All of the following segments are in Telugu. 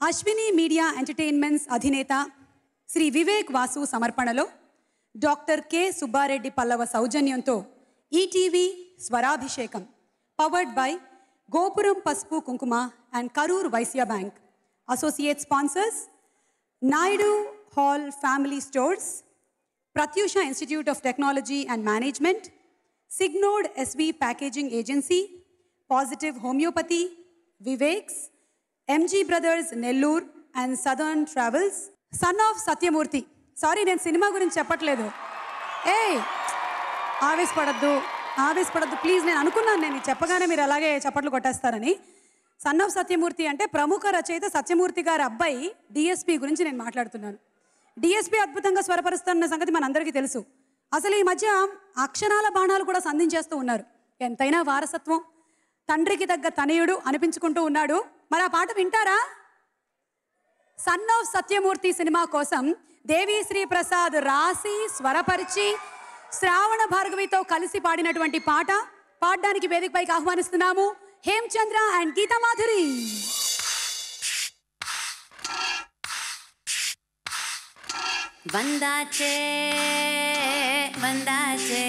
అశ్విని మీడియా ఎంటర్టైన్మెంట్స్ అధినేత శ్రీ వివేక్ వాసు సమర్పణలో డాక్టర్ కె సుబ్బారెడ్డి పల్లవ సౌజన్యంతో ETV Swarabhishekam powered by Gopuram పసుపు కుంకుమ and Karur Vysya bank. Associate sponsors Naidu hall family stores, Pratyusha institute of technology and management, Signode S V packaging agency, positive homeopathy, Viveks, M G brothers Nellore and southern travels. Son of Satyamurthy. Sorry, నేను సినిమా గురించి చెప్పట్లేదు. ఆవేశపడద్దు ప్లీజ్. నేను అనుకున్నాను, నేను చెప్పగానే మీరు అలాగే చప్పట్లు కొట్టేస్తారని. సన్ ఆఫ్ సత్యమూర్తి అంటే ప్రముఖ రచయిత సత్యమూర్తి గారి అబ్బాయి డిఎస్పి గురించి నేను మాట్లాడుతున్నాను. డిఎస్పి అద్భుతంగా స్వరపరుస్తున్న సంగతి మనందరికీ తెలుసు. అసలు ఈ మధ్య అక్షరాల బాణాలు కూడా సంధించేస్తూ ఉన్నారు. ఎంతైనా వారసత్వం, తండ్రికి తగ్గ తనయుడు అనిపించుకుంటూ ఉన్నాడు. మరి ఆ పాట వింటారా? సన్ ఆఫ్ సత్యమూర్తి సినిమా కోసం దేవిశ్రీ ప్రసాద్ రాసి స్వరపరిచి శ్రావణ భార్గవితో కలిసి పాడినటువంటి పాట పాడడానికి వేదికపైకి ఆహ్వానిస్తున్నాము హేమచంద్ర అండ్ గీతా మాధురి. వందాచే వందాచే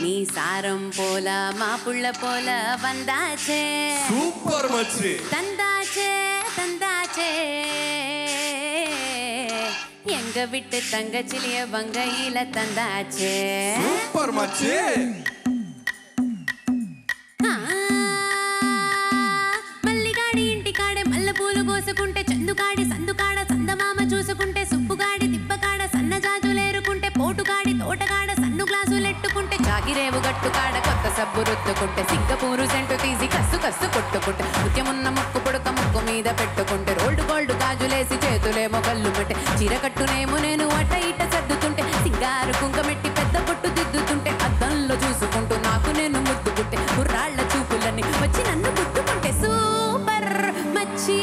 నీ సారం పోల మా పుళ్ళ పోల వందాచే సూపర్ మచ్చి తందాచే తందాచే எங்க விட்டு தங்கச்சிலிய வங்கையில தந்தாச்சே సూపర్ మచ్చి. మల్లిగాడి ఇంటికాడే మల్లె పూలు కోసుకుంటే చందుకాడి సందుకాడ సందమామ చూసుకుంటే సుప్పుగాడి తిప్పకాడ సన్నజాజులేరుకుంటే పోటుగాడి తోటగాడ సన్ను గ్లాసులెట్టుకుంటే జాగిరేవు గట్టుకాడ కొత్త సబ్బు రుత్తుకుంటే సింగపూరు సెంటు తీసి కస్సు కస్సు కొట్టుకుంటే ముత్యమున్న ముక్కు పుడక ముక్కు మీద పెట్టుకుంటే రోల్డ్ గోల్డ్ గాజులేసి చేతులేమో కల్లుమంటే చీరకట్టునేమో నేను అట ఇట సర్దుతుంటే సింగారు కుంకమెట్టి పెద్ద పొట్టు దిద్దుతుంటే అద్దంలో చూసుకుంటూ నాకు నేను ముద్దుకుంటే కుర్రాళ్ల చూపులన్నీ వచ్చి నన్ను గుద్దుకుంటే సూపర్ మచ్చి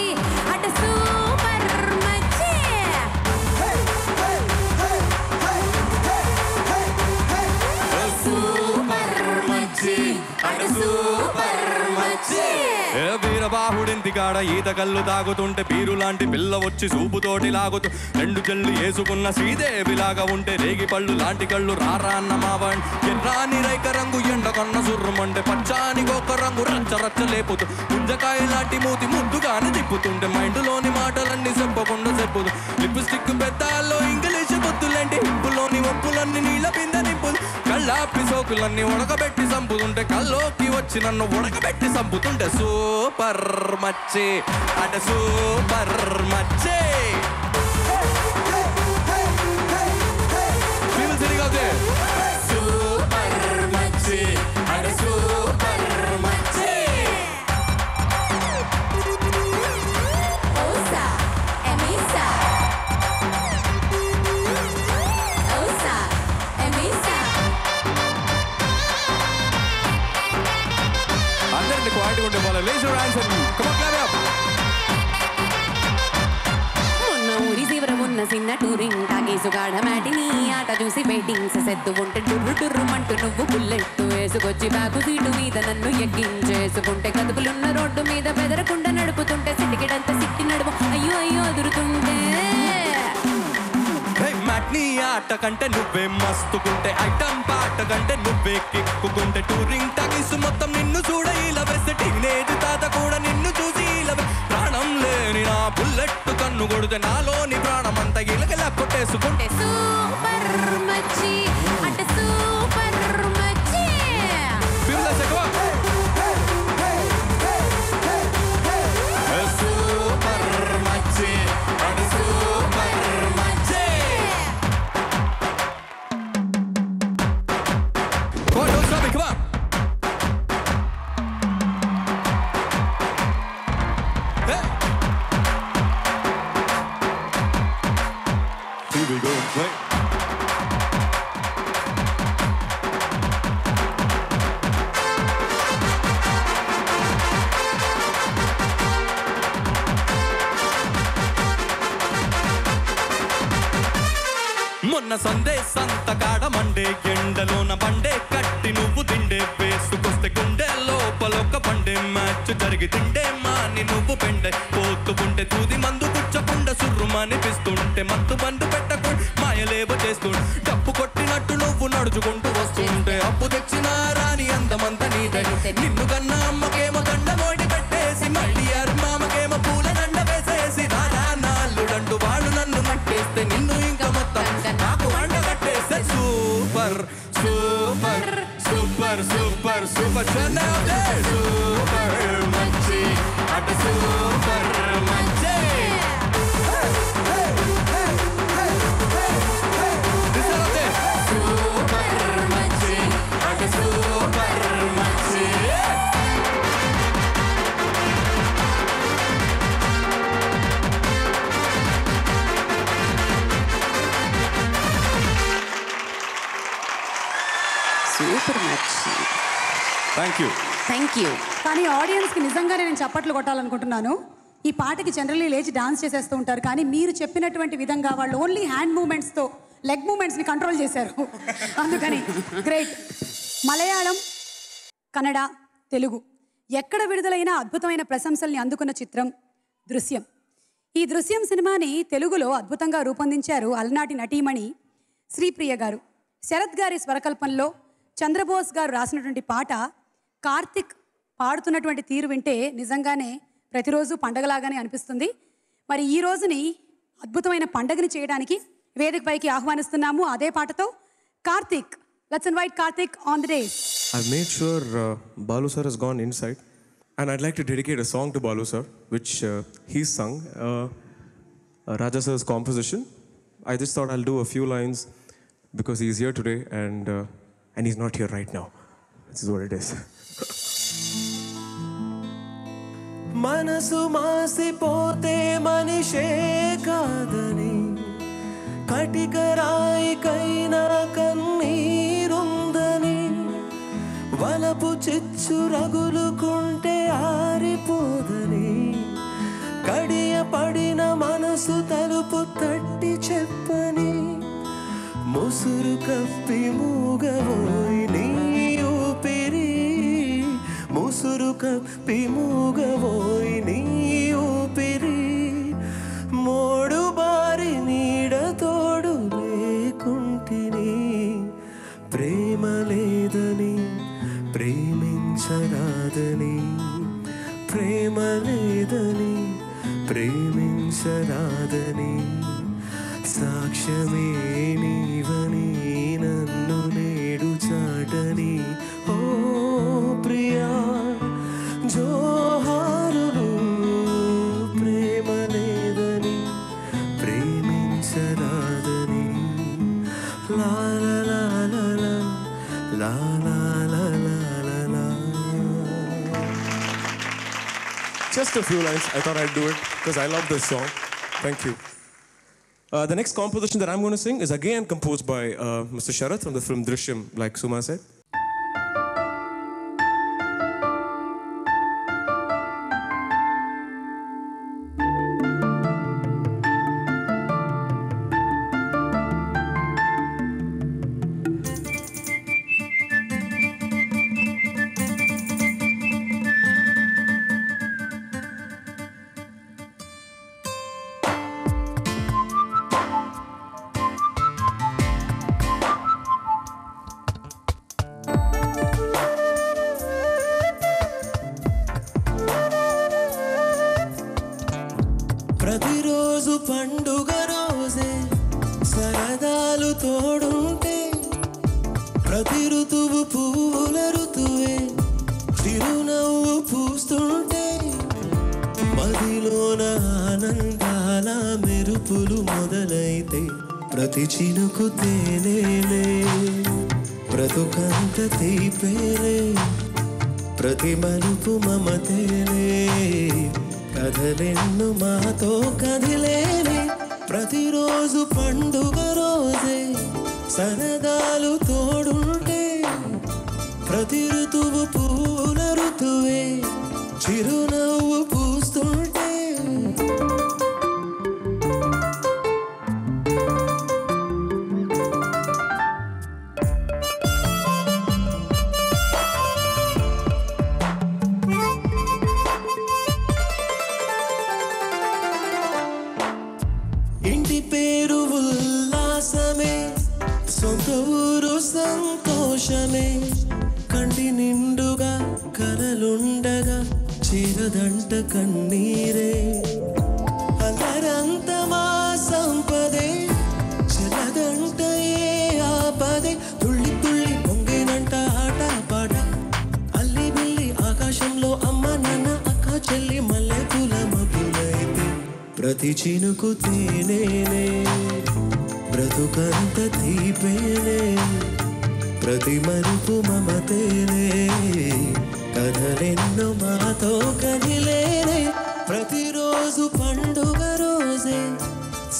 అట సూపర్ మచ్చి. సూపర్ మచ్చి అట సూపర్ మచ్చి. వీరబాహుడింటికాడ ఈత కళ్ళు తాగుతుంటే పీరు లాంటి పిల్ల వచ్చి సూపుతోటి లాగుతూ రెండు జల్లు వేసుకున్న శ్రీదేవిలాగా ఉంటే రేగి పళ్ళు లాంటి కళ్ళు రారా అన్న మావాణి ఎర్రాని రైక రంగు ఎండ కన్న సుర్రమంటే పచ్చాని గొక్క రంగు రచ్చ రచ్చ లేపుతూ పుంజకాయ లాంటి మూతి ముద్దుగాని తిప్పుతుంటే మైండ్లోని మాటలన్నీ చెప్పకుండా చెప్పుతూ లిప్స్టిక్ పెద్దాల్లో ఇంగ్లీష్ బుద్ధులేంటి హిప్పులోని ఒప్పులన్నీ నీళ్ళ పింద నింపులు కళ్ళాపి సోకులన్నీ ఉడకబెట్టి చంపుతుంటే కల్లోకి వచ్చి నన్ను ఉడకబెట్టి చంపుతుంటే సూపర్ మచ్చి అట సూపర్ మచ్చి. సూపర్ మచ్చి అట సూపర్ మచ్చి. ఓసా ఎమిసా ఓసా ఎమిసా. అందరినీ క్వాలిటీ ఉంటే వాళ్ళ లేజర్ ఆన్సర్ మొన్న ఊరి శివరం ఉన్న చిన్న టూరింగ్ టాకేసుగాడ మ్యాటిని ఆట చూసి వెయిటింగ్స్ సెద్దు ఉంటే టుర్రు టుర్రుమంటూ నువ్వు బుల్లెట్టు వేసుకొచ్చి బ్యాగు సీటు మీద నన్ను ఎక్కించేసుకుంటే కదుపులున్న రోడ్డు మీద బెదరకుండా నడుపుతుంటే సిటికెడంత సిట్టి నడుము అయ్యో అయ్యో అదురుతుంటే మ్యాట్నీ ఆట కంటే నువ్వే మస్తుకుంటే ఐటమ్ పాట కంటే నువ్వే కిక్కుకుంటే టూరింగ్ టాకీస్ మొత్తం నిన్ను చూడ ఇలా వేస్తే టీనేజ్ తాత కూడా నిన్ను చూసి ఇలా ప్రాణం లేని నా బుల్లెట్ కన్ను కొడితే నాలోని ప్రాణం అంతా ఇలకలా కొట్టేసుకుంటే సూపర్ మచ్చి అట సూపర్ మచ్చి. సూపర్ మచ్చి అట సూపర్ మచ్చి. Come on. Hey. Here we go. Right. మొన్న సందే సంతకాడ మండే ఎండలోన బండే కట్టి నువ్వు తిండే వేసుకొస్తే గుండె లోపలొక్క బండే మ్యాచ్ జరిగి తిండే మాని నువ్వు పెండే పోతుకుంటే తూది మందు పుచ్చకుండా సుర్రుమనిపిస్తుంటే మత్తు బండు పెట్టకుండా మాయలేవ చేస్తుంటే డప్పు కొట్టినట్టు నువ్వు నడుచుకుంటూ వస్తుంటే అప్పు తెచ్చిన రాని అందమంత నీదే నిన్ను కన్నా అమ్మకేమో దండ మోడి పెట్టేసి మళ్ళీ మామకేమో పూల దండ వేసేసి రారా నాల్లుడంటూ వాళ్ళు నన్ను మట్టేస్తే నిన్ను ఇంకా మొత్తం నాకు వంట కట్టేస్తే super super super super super super మంచి అటు సూపర్ మంచి సూపర్ మంచి అటు సూపర్ మంచి సూపర్ మచ్. Thank you. కానీ ఆడియన్స్కి నిజంగానే నేను చప్పట్లు కొట్టాలనుకుంటున్నాను. ఈ పాటకి జనరల్లీ లేచి డాన్స్ చేసేస్తూ ఉంటారు, కానీ మీరు చెప్పినటువంటి విధంగా వాళ్ళు ఓన్లీ హ్యాండ్ మూమెంట్స్తో లెగ్ మూమెంట్స్ని కంట్రోల్ చేశారు. అందుకని గ్రేట్. మలయాళం, కన్నడ, తెలుగు ఎక్కడ విడుదలైన అద్భుతమైన ప్రశంసల్ని అందుకున్న చిత్రం దృశ్యం. ఈ దృశ్యం సినిమాని తెలుగులో అద్భుతంగా రూపొందించారు అలనాటి నటీమణి శ్రీప్రియ గారు. శరత్ గారి స్వరకల్పనలో చంద్రబోస్ గారు రాసినటువంటి పాట కార్తిక్ పాడుతున్నటువంటి తీరు వింటే నిజంగానే ప్రతిరోజు పండగలాగానే అనిపిస్తుంది. మరి ఈ రోజుని అద్భుతమైన పండగని చేయడానికి వేదికపైకి ఆహ్వానిస్తున్నాము అదే పాటతో Karthik. Let's invite Karthik on the day. I've made sure Balu sir has gone inside, and I'd like to dedicate a song to Balu sir, which he sung, Raja sir's composition. I just thought I'll do a few lines because he's here today, and he's not here right now. This is what it is. మనసు మాసిపోతే మనిషే కాదని కటికరాయికైనా కన్నీరుందని వలపు చిచ్చు రగులుకుంటే ఆరిపోదని కడియ పడిన మనసు తలుపు తట్టి చెప్పని ముసురు కప్పి మూగవోయి నీ ఊపిరి ముసురు కప్పి మూగవోయి నీ ఊపిరి మోడు బారి నీడ తోడు లేకుంటిని ప్రేమ లేదని ప్రేమించరాదని ప్రేమ లేదని ప్రేమించరాదని సాక్ష్యమే నీవని నన్ను నేడు చాటని ఓ ప్రియా జోహారులు ప్రేమ లేదని ప్రేమించరాదని లా లా లా లా లా లా లా లా లా. Just a few lines. I thought I'd do it because I love this song. Thank you. The next composition that I'm going to sing is again composed by Mr. Sharath from the film Drishyam, like Suma said. ప్రతిరోజు పండుగ రోజే సరదాలు తోడుంటే ప్రతి ఋతువు పువ్వుల ఋతువే చిరునవ్వు పూస్తుంటే మదిలోన ఆనందాల మెరుపులు మొదలైతే ప్రతి చినుకు తేనేలే బ్రతుకంత తీపేలే ప్రతి మలుపు మమతేలే కథలెన్ను మాతో కదిలేని ప్రతిరోజు పండుగ రోజే సరదాలు తోడుంటే ప్రతి ఋతువు పూల ఋతువే చిరునవ్వు పూస్తుంటే పేరు ఉల్లాసమే, సొంత ఊరు సంతోషమే. కంటి నిండుగా కలలుండగా చేరదంట కన్నీరే. అల్లరంత మా సంపదే, చెల్లదంట ఏ ఆపదే. తుళ్ళి తుళ్ళి పొంగేనంట ఆట పాట, అల్లి బిల్లి ఆకాశంలో అమ్మ నాన్న అక్క చెల్లి మల్లె పూల మబ్బులైతే. ప్రతి చినుకు తేనేనే, బ్రతుకంత తీపేనే, ప్రతి మరుపు మమతేనే. కథలెన్నో మాతో కదిలేనే, ప్రతిరోజు పండుగ రోజే.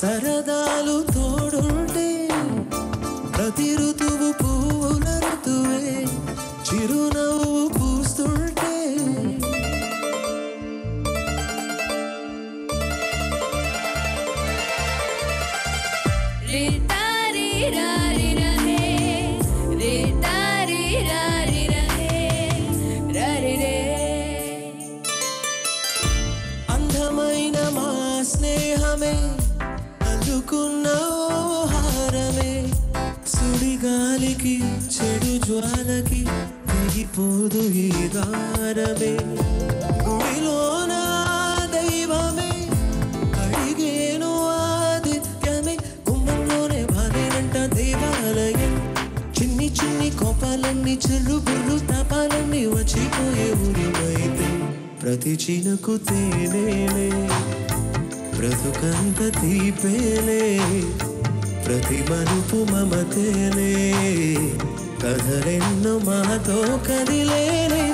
సరదాలు తోడుంటే, ప్రతి ఋతువు పూల ఋతువే. చిరునవ్వు పూస్తుంటే అందమైన మా స్నేహమే, అందుకున్న హారమే. సుడిగాలికి చెడు జ్వాలకి తెగిపోదు ఈ దారమే. గుడిలోన దైవమే అడిగేను ఆదిత్యమే. గుమ్మంలోనే బాలేనంట దేవాలయం. చిన్ని చిన్ని కోపాలన్నీ చెల్లు బుర్రు తాపాలన్నీ వచ్చిపోయే ఊరుమైతే. ప్రతి చినుకు తేనేనే, బ్రతుకంత తీపేనే, ప్రతి మలుపు మమతేనే. కథలెన్నో మాతో కదిలేనే,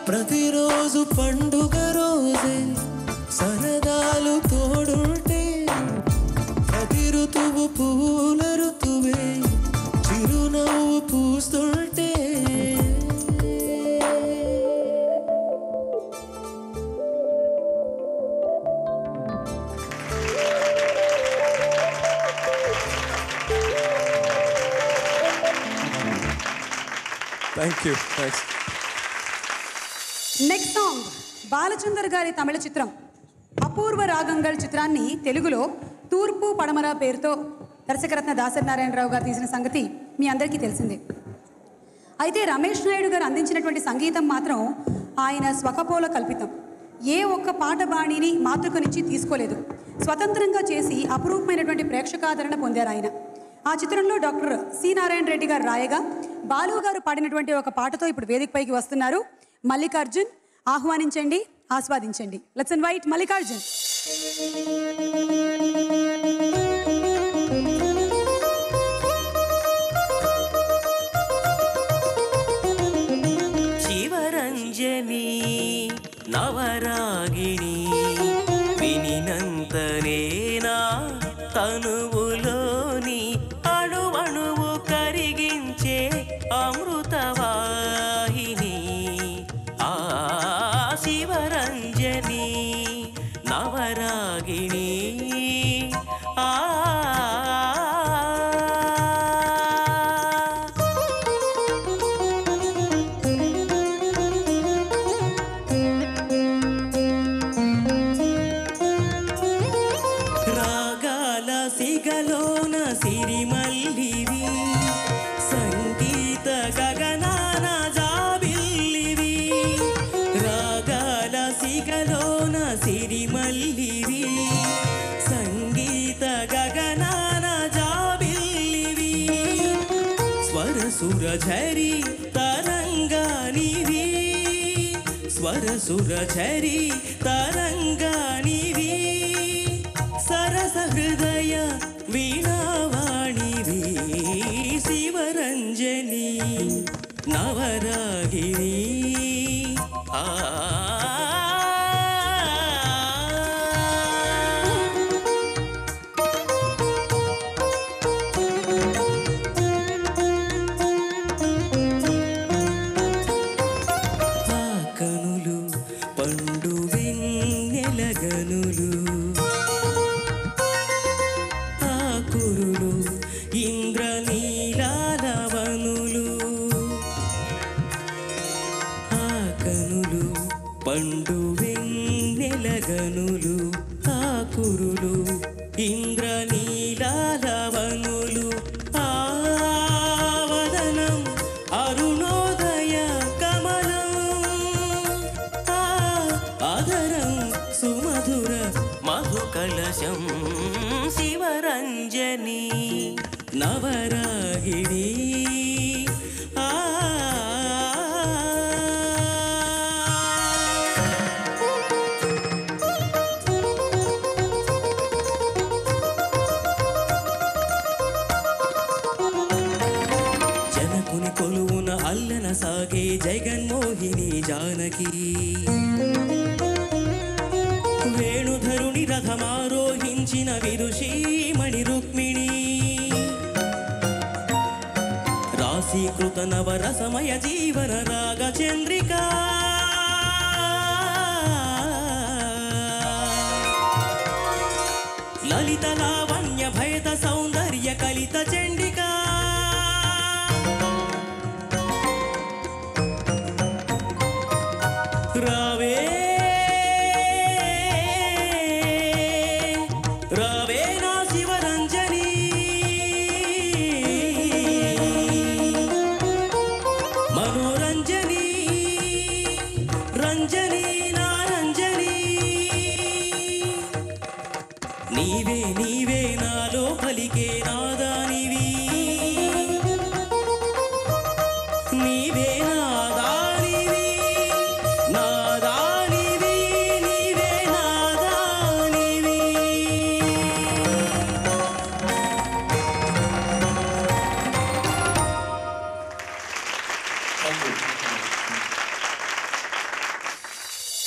ప్రతిరోజు పండుగ రోజే. సరదాలు తోడుంటే, ప్రతి ఋతువు పూల ఋతువే. చిరునవ్వు పూస్తుంటే Thank you. Thanks. Next song Balachander గారి తమిళ చిత్రం అపూర్వ రాగంగల్ చిత్రాన్ని తెలుగులో తూర్పు పడమర పేరుతో దర్శకరత్న దాసరి నారాయణరావు గారు తీసిన సంగతి మీ అందరికీ తెలిసిందే. అయితే రమేష్ నాయుడు గారు అందించినటువంటి సంగీతం మాత్రం ఆయన స్వకపోల కల్పితం. ఏ ఒక్క పాట బాణిని మాతృక నుంచి తీసుకోలేదు. స్వతంత్రంగా చేసి అపురూపమైనటువంటి ప్రేక్షకాదరణ పొందారు ఆయన. ఆ చిత్రంలో డాక్టర్ సి నారాయణ రెడ్డి గారు రాయగా బాలు గారు పాడినటువంటి ఒక పాటతో ఇప్పుడు వేదికపైకి వస్తున్నారు మల్లికార్జున్. ఆహ్వానించండి, ఆస్వాదించండి. Let's invite Mallikarjun. శివరంజని నవరాగిణి వినినంతనేనా తనువులోని అణువణువు కరిగించే అమృతవాహిని. ఆ శివరంజని నవరాగిణి. ఆ రాగాల సిగలోన సిరిమల్లివి, సంగీత గగనాన జాబిల్లివి. రాగాల సిగలోన సిరిమల్లివి, సంగీత గగనాన జాబిల్లివి. స్వరసురఝరి తరంగానివి, స్వరసురఝరి తరంగానివి. సరస హృదయ వీణావాణివి. శివరంజని నవరాగిణి. ఆ కనులు పండు వెన్నెలగనులు, కురులు ఇంద్రనీలాలవనులు. ఆ కనులు పండు వెన్నెలగనులు, ఆ కురులు ఇంద్రనీలాలవనులు. కలశం శివరంజని నవరాగిణి జనకుని కొలువున అల్లన సాగే జగన్మోహిని జానకి వేణుధరుని రథమారోహించిన విదుషీమణి రుక్మిణి రాశీకృత నవరసమయ జీవన రాగ చంద్రిక లలిత లావణ్య భయద సౌందర్య కలిత చండిక రావే నీవే నీవే నాలో పలికే నాదానివి నీవే నాదానివి నాదానివి నీవే నాదానివి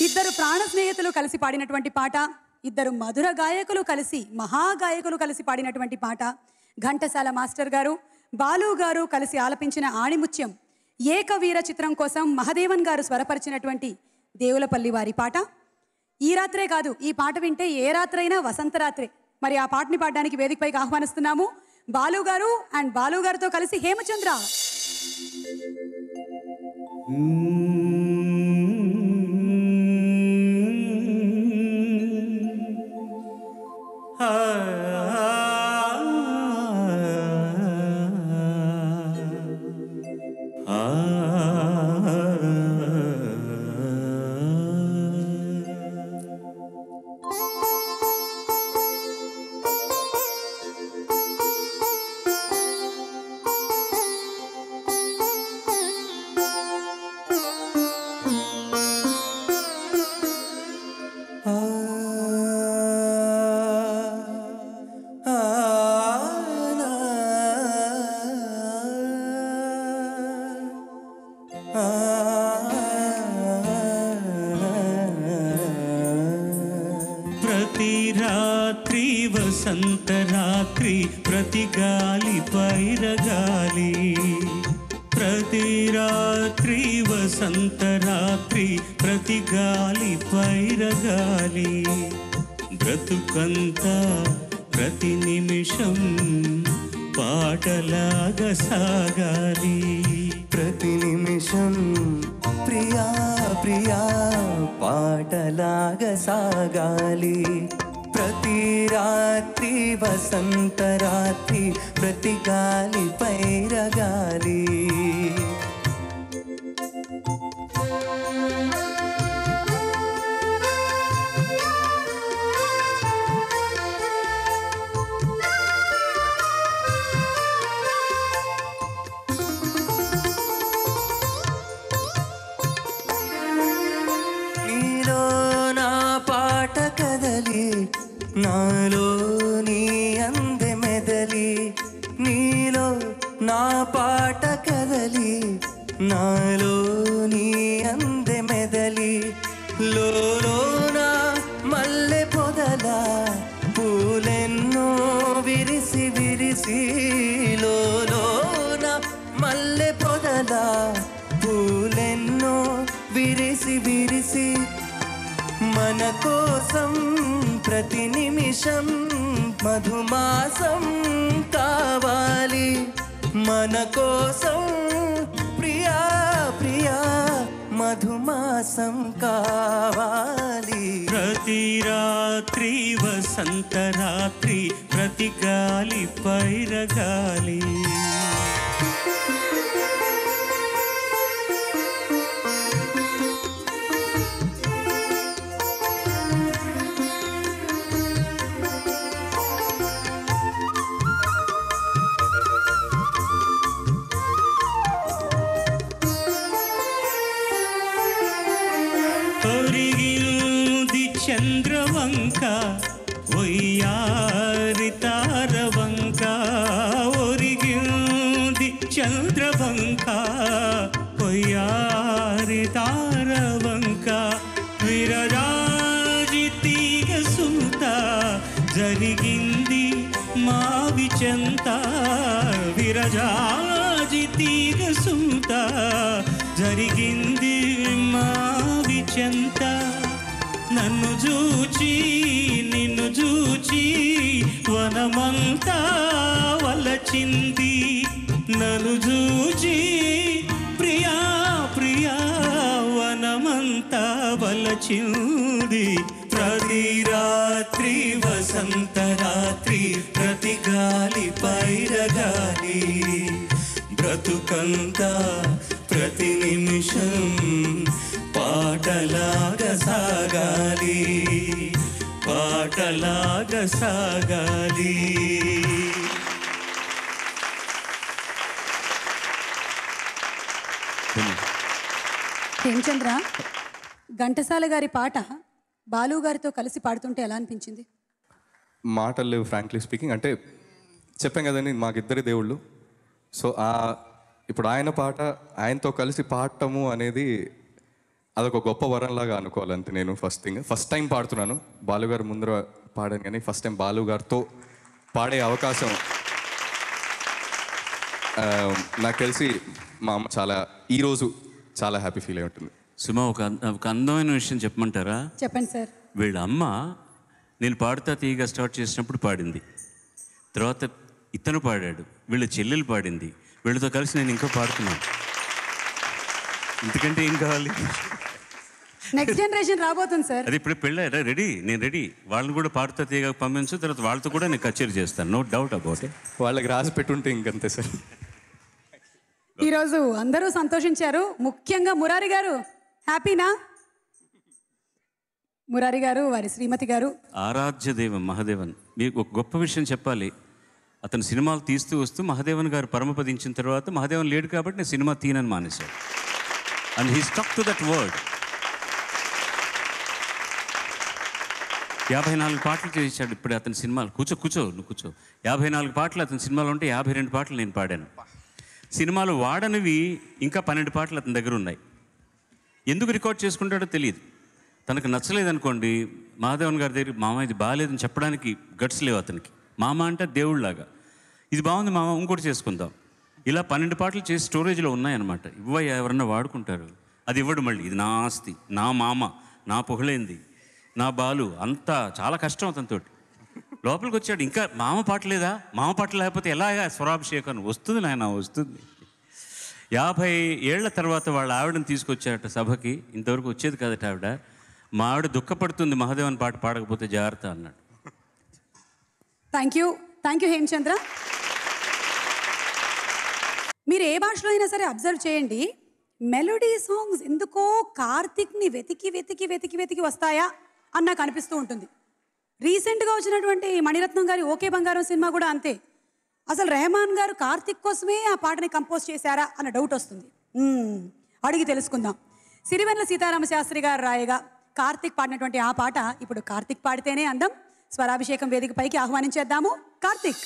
ఇద్దరు ప్రాణ స్నేహితులు కలిసి పాడినటువంటి పాట, ఇద్దరు మధుర గాయకులు కలిసి మహాగాయకులు కలిసి పాడినటువంటి పాట, ఘంటసాల మాస్టర్ గారు బాలు గారు కలిసి ఆలపించిన ఆణిముత్యం ఏకవీర చిత్రం కోసం మహదేవన్ గారు స్వరపరిచినటువంటి దేవులపల్లి వారి పాట. ఈ రాత్రే కాదు, ఈ పాట వింటే ఏ రాత్రైనా వసంత రాత్రే. మరి ఆ పాటని పాడడానికి వేదికపైకి ఆహ్వానిస్తున్నాము బాలు గారు అండ్ బాలు గారితో కలిసి హేమచంద్ర. ప్రతి రాత్రి వసంత రాత్రి ప్రతి గాలి పైరగాలి ప్రతి రాత్రి వసంత రాత్రి ప్రతి గాలి పైరగాలి బ్రతుకంతా ప్రతి నిమిషం పాటలాగా సాగాలి ప్రతి నిమిషం ప్రియా ప్రియా పాటలాగా సాగాలి ప్రతి రాత్రి వసంత రాత్రి ప్రతి గాలి పైరగాలి నాలో నీ అందె మెదలి నీలో నా పాట కదలి నాలో నీ అందె మెదలి లోలోన మల్లె పొదల పూలెన్నో విరిసి విరిసి లోలోన మల్లె పొదల పూలెన్నో విరిసి విరిసి మన కోసం ప్రతి నిమిషం మధుమాసం కావాలి మన కోసం ప్రియా ప్రియా మధుమాసం కావాలి ప్రతి రాత్రి వసంత రాత్రి ప్రతి గాలి పైరగాలి జరిగింది మావి చెంత విరజాజి తీగ సుంత జరిగింది మావి చెంత నన్ను చూచి నిన్ను చూచి వనమంతా వలచింది నన్ను చూచి ప్రియా ప్రియా వనమంతా వలచింది ప్రతి రాత్రి వసంత రాత్రి ప్రతి గాలి పైరగాలి బ్రతుకంతా ప్రతి నిమిషం పాటలాగా సాగాలి పాటలాగా సాగాలి. హేమచంద్ర, ఘంటసాల గారి పాట బాలు గారితో కలిసి పాడుతుంటే ఎలా అనిపించింది? మాటలు లేవు ఫ్రాంక్లీ స్పీకింగ్. అంటే చెప్పాం కదండి మాకిద్దరి దేవుళ్ళు. సో ఇప్పుడు ఆయన పాట ఆయనతో కలిసి పాడటము అనేది అదొక గొప్ప వరంలాగా అనుకోవాలంతే. నేను ఫస్ట్ టైం పాడుతున్నాను. బాలుగారు ముందర పాడాను కానీ ఫస్ట్ టైం బాలుగారితో పాడే అవకాశం నాకు తెలిసి మా అమ్మ ఈరోజు చాలా హ్యాపీ ఫీల్ అయి ఉంటుంది. సుమా, ఒక అందమైన విషయం చెప్పమంటారా? చెప్పండి సార్. వీళ్ళ అమ్మ నేను పాడుతా తీయగా స్టార్ట్ చేసినప్పుడు పాడింది, తర్వాత ఇతను పాడాడు, వీళ్ళ చెల్లెలు పాడింది, వీళ్ళతో కలిసి నేను ఇంకా పాడుతున్నాను. ఇంతకంటే ఏం కావాలి? నెక్స్ట్ జనరేషన్ రాబోతుంది సార్. అది ఇప్పుడు పెళ్ళారా? రెడీ, నేను రెడీ. వాళ్ళని కూడా పాడుతా తీయగా పంపించు, తర్వాత వాళ్ళతో కూడా నేను కచేరీ చేస్తాను. No doubt about it. వాళ్ళకి రాసి పెట్టుంటే ఇంకంతే సార్. ఈరోజు అందరూ సంతోషించారు, ముఖ్యంగా మురారి గారు. హ్యాపీనా? మురారి గారు, వారి శ్రీమతి గారు. ఆరాధ్య దైవం మహాదేవన్. మీకు ఒక గొప్ప విషయం చెప్పాలి. అతను సినిమాలు తీస్తూ వస్తూ మహాదేవన్ గారు పరమపదించిన తర్వాత మహాదేవన్ లేడు కాబట్టి నేను సినిమా తీనని మానేశాడు. And he stuck to that word. 54 పాటలు చేశాడు ఇప్పుడు అతని సినిమాలు. కూర్చో నువ్వు కూర్చో. 54 పాటలు అతని సినిమాలు ఉంటే 52 పాటలు నేను పాడాను. సినిమాలు వాడనివి ఇంకా 12 పాటలు అతని దగ్గర ఉన్నాయి. ఎందుకు రికార్డ్ చేసుకుంటాడో తెలియదు. తనకు నచ్చలేదనుకోండి, మహాదేవన్ గారి దగ్గర మామ ఇది బాగాలేదని చెప్పడానికి గట్స్ లేవు అతనికి. మామ అంటే దేవుళ్ళలాగా, ఇది బాగుంది మామ ఇంకోటి చేసుకుందాం. ఇలా 12 పాటలు చేసి స్టోరేజ్లో ఉన్నాయన్నమాట. ఇవ్వయ్యా ఎవరన్నా వాడుకుంటారు. అది ఇవ్వడు మళ్ళీ. ఇది నా ఆస్తి, నా మామ, నా పొగలేంది, నా బాలు, అంతా చాలా కష్టం అతనితోటి. లోపలికి వచ్చాడు, ఇంకా మామ పాట లేదా? మామ పాట లేకపోతే ఎలాగా స్వరాభిషేకం? వస్తుంది నాయన, వస్తుంది. 50 ఏళ్ల తర్వాత వాళ్ళ ఆవిడని తీసుకొచ్చారట సభకి. ఇంతవరకు వచ్చేది కాదట ఆవిడ. మా ఆవిడ దుఃఖపడుతుంది మహాదేవన్ పాట పాడకపోతే జాగ్రత్త అన్నాడు. Thank you Hemachandra. మీరు ఏ భాషలో అయినా సరే అబ్జర్వ్ చేయండి, మెలోడీ సాంగ్స్ ఎందుకో కార్తిక్ని వెతికి వస్తాయా అని నాకు అనిపిస్తూ ఉంటుంది. రీసెంట్గా వచ్చినటువంటి మణిరత్నం గారి ఓకే బంగారం సినిమా కూడా అంతే. అసలు రెహమాన్ గారు కార్తిక్ కోసమే ఆ పాటని కంపోజ్ చేశారా అన్న డౌట్ వస్తుంది. అడిగి తెలుసుకుందాం. సిరివెన్నెల సీతారామ శాస్త్రి గారు రాయగా కార్తిక్ పాడినటువంటి ఆ పాట ఇప్పుడు కార్తిక్ పాడితేనే అందం. స్వరాభిషేకం వేదిక పైకి ఆహ్వానించేద్దాము కార్తిక్.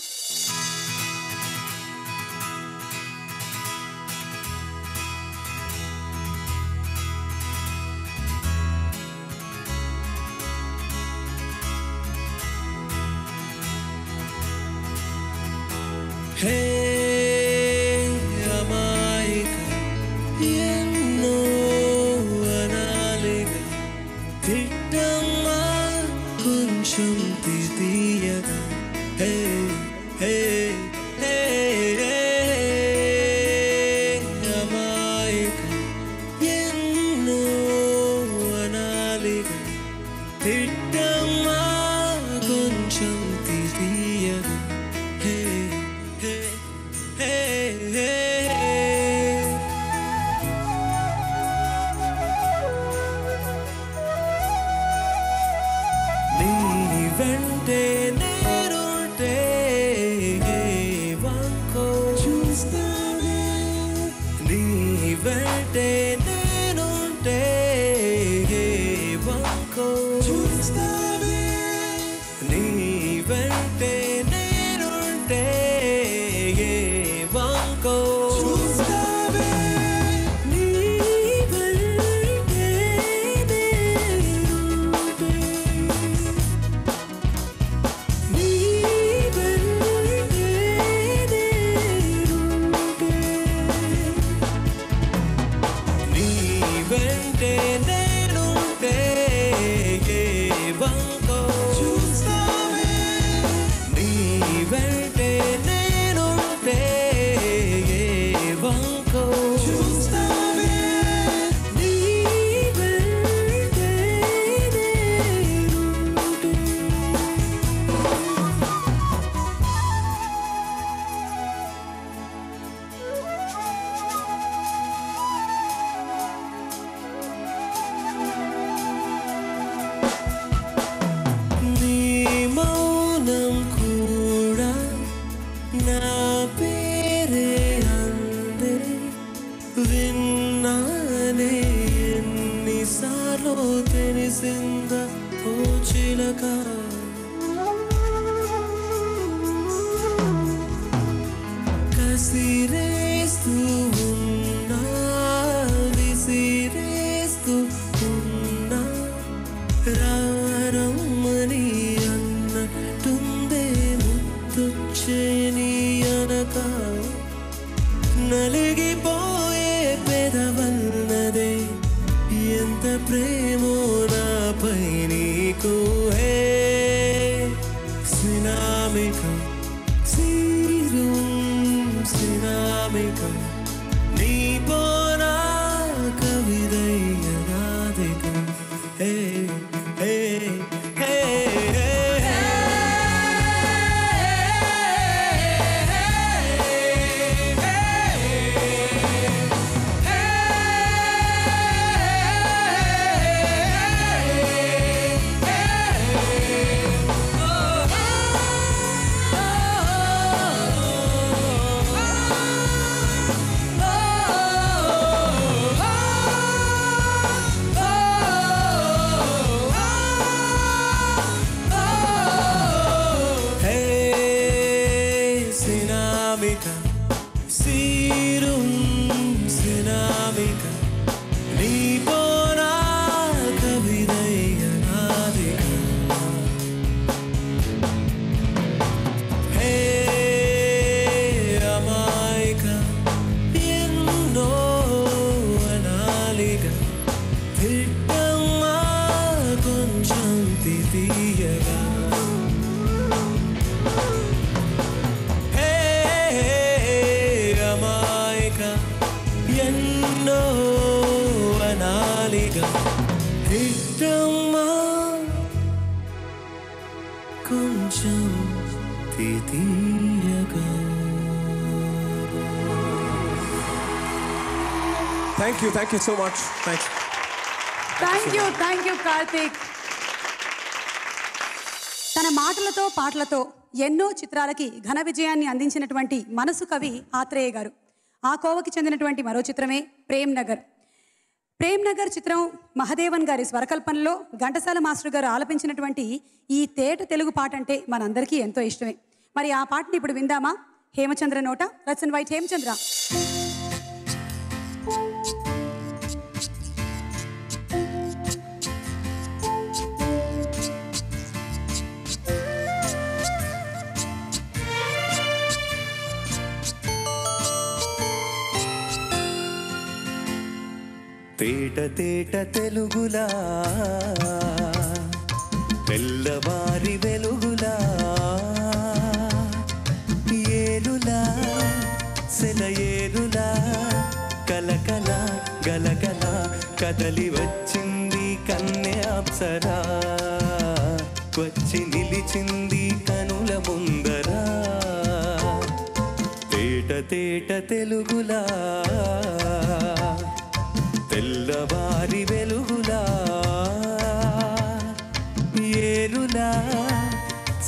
హే అమాయక ఎన్నో అనాలిక తిట్టమ్మా కొంచెం తీయగా. హే హే హే అమాయక ఎన్నో అనాలిక తిట్టమ్మా కొంచెం తీయగా. Hey, hey. వెంటే నేనుంటే ఏ వంకో చూస్తావే నీ వెంటే నేనుంటే. నీ మౌనం కూడా నా పేరే అందే విన్నానే ఎన్నిసార్లు తెలిసిందా ఓ చిలక కసిరేస్తూ ఉన్నా విసిరేస్తూ ఉన్నా రారమ్మని అన్నట్టుందే ముత్తొచ్చేని అనక నలిగిపోయే పెదవన్నదే ఎంత ప్రేమో నాపై నీకు హే సినామిక సీరుం సినామిక నీ పోనా కవిదయ్యనాదిక హే హే హే Sirum sinamika ni pona kavidaya nadika hey amaika inno analika thittamma koncham titiyaga ఎన్నో అనాలిగా హిట్టమ్మా కొంచెం తీయగా. Thank you so much. Thanks. Thank you Karthik. తన మాటలతో పాటలతో ఎన్నో చిత్రాలకి ఘన విజయాన్ని అందించినటువంటి మనసు కవి ఆత్రేయ గారు. ఆ కోవకి చెందినటువంటి మరో చిత్రమే ప్రేమ్ నగర్ చిత్రం మహదేవన్ గారి స్వరకల్పనలో ఘంటసాల మాస్టర్ గారు ఆలపించినటువంటి ఈ తేట తెలుగు పాట అంటే మనందరికీ ఎంతో ఇష్టమే. మరి ఆ పాటని ఇప్పుడు విందామా? హేమచంద్ర నోట. Let's invite Hemachandra. తేట తేట తెలుగులా తెల్లవారి వెలుగులా ఏలులా సెలయేరులా కలకల గలగల కదలి వచ్చింది కన్నె అప్సరా వచ్చి నిలిచింది కనుల ముందరా తేట తేట తెలుగులా తెల్లవారి వెలుగులా ఏరులా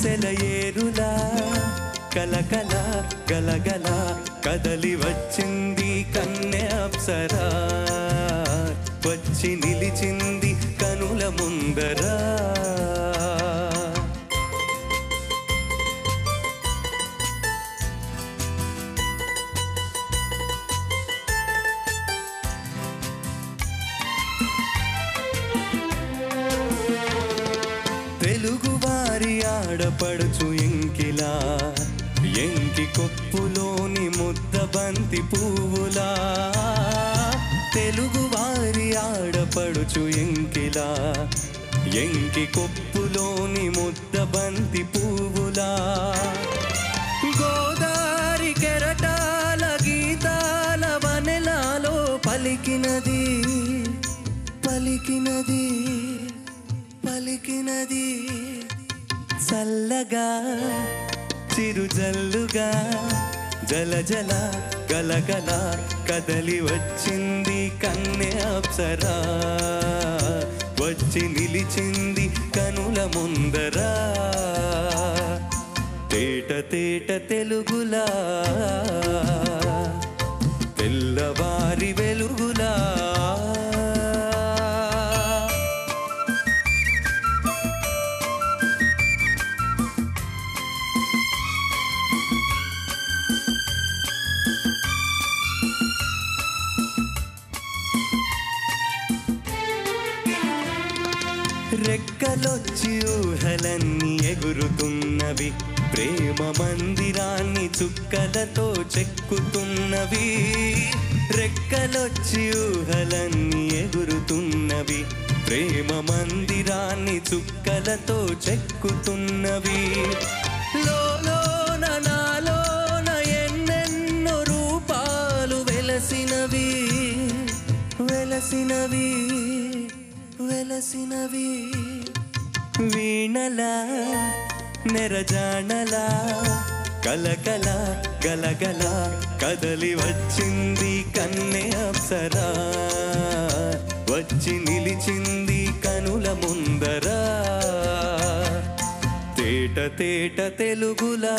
సెలయేరులా కలకల గలగల కదలి వచ్చింది కన్నె అప్సరా వచ్చి నిలిచింది కనుల ముందరా తెలుగువారి ఆడపడుచు ఎంకిలా ఎంకి కొప్పులోని ముద్ద బంతి పువ్వులా తెలుగువారి ఆడపడుచు ఎంకిలా ఎంకి కొప్పులోని ముద్ద బంతి పువ్వులా పలికినది పలికినది పలికినది చల్లగా చిరుజల్లుగా జల జల గలగల కదలి వచ్చింది కన్నె అప్సరా వచ్చి నిలిచింది కనుల ముందరా తేట తేట తెలుగులా తెల్లవారి వెలుగులా రెక్కలొచ్చి ఊహలన్నీ ఎగురుతున్నవి ప్రేమ మందిరాన్ని చుక్కలతో చెక్కుతున్నవి రెక్కలొచ్చి ఊహలన్నీ ఎగురుతున్నవి ప్రేమ మందిరాన్ని చుక్కలతో చెక్కుతున్నవి లోలోన నాలోన ఎన్నెన్నో రూపాలు వెలసినవి వెలసినవి వెలసినవి వీణలా నెరజానలా కలకల గలగల కదలి వచ్చింది కన్నె అప్సరా వచ్చి నిలిచింది కనుల ముందరా తేట తేట తెలుగులా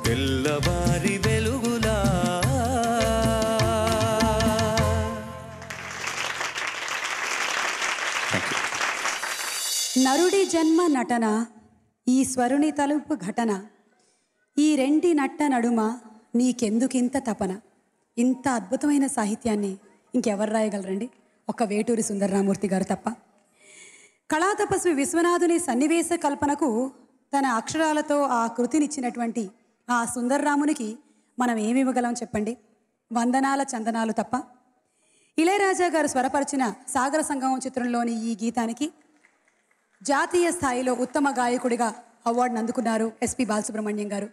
తెల్లవారి వెలుగులా నరుడి జన్మ నటన ఈ స్వరుని తలుపు ఘటన ఈ రెండి నట్ట నడుమ నీకెందుకింత తపన ఇంత అద్భుతమైన సాహిత్యాన్ని ఇంకెవరు రాయగలరండి ఒక్క వేటూరి సుందరరామూర్తి గారు తప్ప కళాతపస్వి విశ్వనాథుని సన్నివేశ కల్పనకు తన అక్షరాలతో ఆ కృతినిచ్చినటువంటి ఆ సుందరరామునికి మనం ఏమివ్వగలం చెప్పండి వందనాల చందనాలు తప్ప ఇళయరాజా గారు స్వరపరిచిన సాగర సంగమం చిత్రంలోని ఈ గీతానికి జాతీయ స్థాయిలో ఉత్తమ గాయకుడిగా అవార్డును అందుకున్నారు ఎస్పి బాలసుబ్రహ్మణ్యం గారు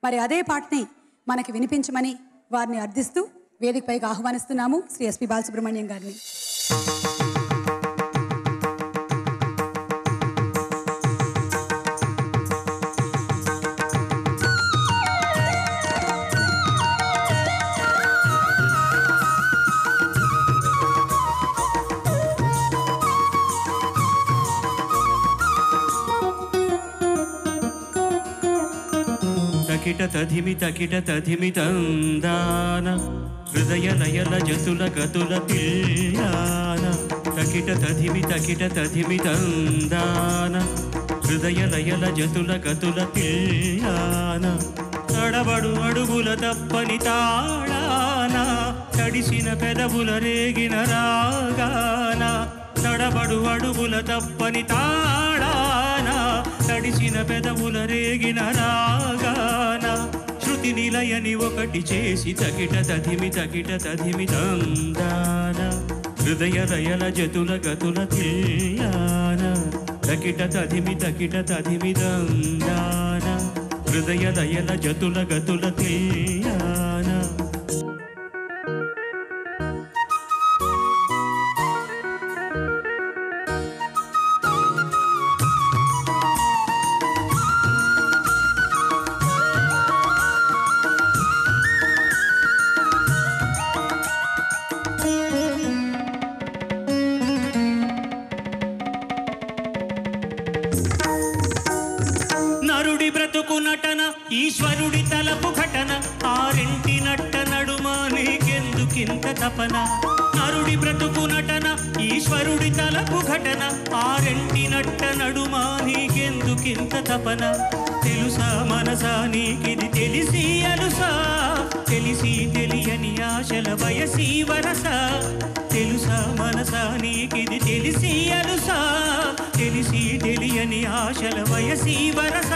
మరి అదే పాటని మనకి వినిపించమని వారిని అర్థిస్తూ వేదికపైకి ఆహ్వానిస్తున్నాము శ్రీ ఎస్పి బాలసుబ్రహ్మణ్యం గారిని తకిట తధిమి తందాన హృదయ లయల జతుల గతుల తిల్లాన తకిట తధిమి తందాన హృదయ లయల జతుల గతుల తిల్లాన తడబడు అడుగుల తప్పని తాళాన తడిసిన పెదవుల రేగిన రాగాన తడబడు అడుగుల తప్పని తాళాన తడిసిన పెదవుల రేగిన రాగాన శృతి నిలయని ఒకటి చేసి తకిట తధిమి తందాన హృదయ లయల జతుల గతుల తిల్లాన తకిట తధిమి తందాన హృదయ లయల జతుల గతుల తిల్లాన నటన ఈశ్వరుడి తలపు ఘటన ఆరింటి నట్ట నడుమ నీకెందుకింత తపన నరుడి బ్రతుకు నటన ఈశ్వరుడి తలపు ఘటన ఆరింటి నట్ట నడుమ నీకెందుకింత తపన తెలుసా మనసా నీకిది తెలిసి అలుసా తెలిసి తెలియని ఆశల వయసీ వరస తెలుసా మనసా నీకిది తెలిసి అలుసా తెలిసి తెలియని ఆశల వయసీ వరస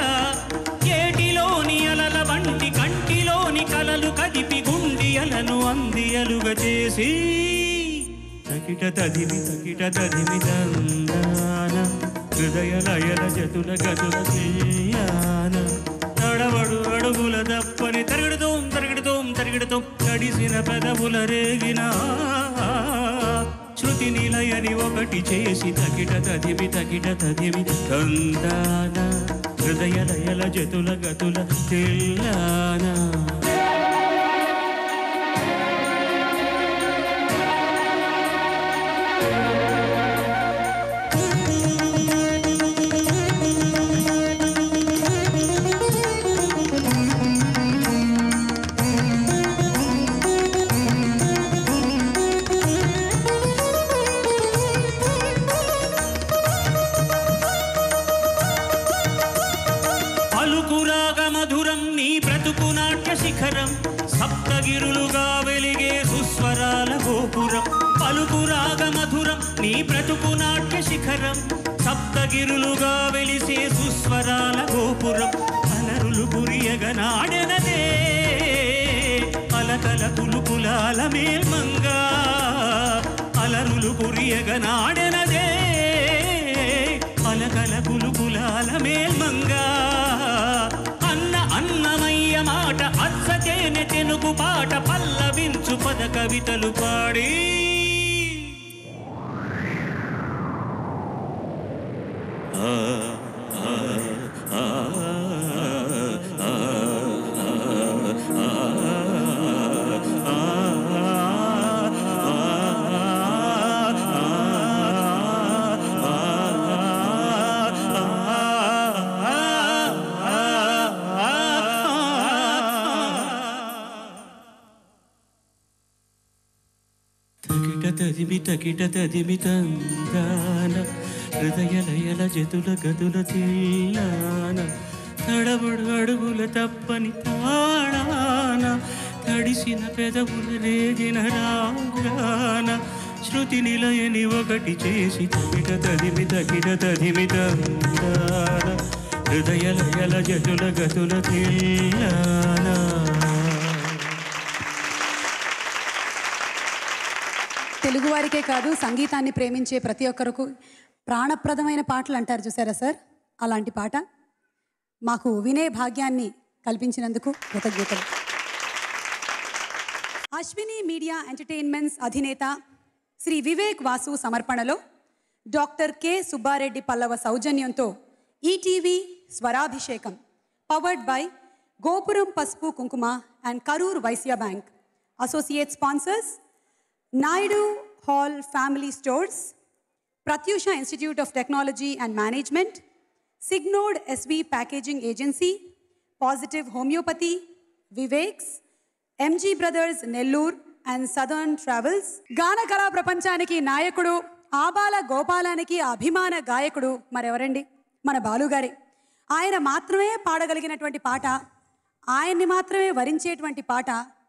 ఏటిలోని అలల వంటి కంటిలోని కలలు కదిపి గుండియలను అందియలుగా చేసి తకిట తదిమి దందాన హృదయ లయల జతుల గతుల తీయాన తడబడు అడుగుల దప్పని తరిగిడుతోం తడిసిన పెదవుల రేగిన శృతి నిలయని ఒకటి చేసి తగిట తదిమి తందాన హృదయ లయల జతుల గతుల తెల్లానా శిఖరం సప్తగిరులుగా వెలిగే సుస్వరాల గోపురం పలుకురాగ మధురం నీ బ్రతుకు నాట్య శిఖరం సప్తగిరులుగా వెలిసే సుస్వరాల గోపురం అలరులు కురియగనాడెనదే అలకల కులుకులాల మేల్మంగా అలరులు కురియగనాడెనదే అలకల కులుకులాల మేల్మంగా అన్నమయ్య మాట అచ్చతేనె తెనుగు పాట పల్లవించు పద కవితలు పాడి తగిట తదిమి తందాన హృదయ లయల జతుల గదుల తెల్లాన తడబడు అడుగుల తప్పని తాళాన తడిసిన పెదవుల రేగిన రాగాన శృతి నిలయని ఒకటి చేసి తగిట తదిమి తందాన హృదయ లయల జతుల గతుల తెల్లాన. తెలుగువారికే కాదు సంగీతాన్ని ప్రేమించే ప్రతి ఒక్కరికి ప్రాణప్రదమైన పాటలు అంటారు చూసారా సార్, అలాంటి పాట మాకు వినే భాగ్యాన్ని కల్పించినందుకు కృతజ్ఞతలు. అశ్విని మీడియా ఎంటర్టైన్మెంట్స్ అధినేత శ్రీ వివేక్ వాసు సమర్పణలో డాక్టర్ కె సుబ్బారెడ్డి పల్లవ సౌజన్యంతో ETV Swarabhishekam powered by Gopuram పసుపు కుంకుమ and Karur Vysya bank. Associate sponsors Naidu Hall Family Stores, Pratyusha Institute of Technology and Management, Signode SV Packaging Agency, Positive Homeopathy, Viveks, MG Brothers Nellur and Southern Travels. Gana Kala Prapanchaniki Nayakudu, Abala Gopalaniki Abhimana Gayakudu, Marevarandi, Mana Balu Gari. Ayana Matrame Padagaliginatwanti Pata, Ayani Matrame Varincheటువంటి పాట,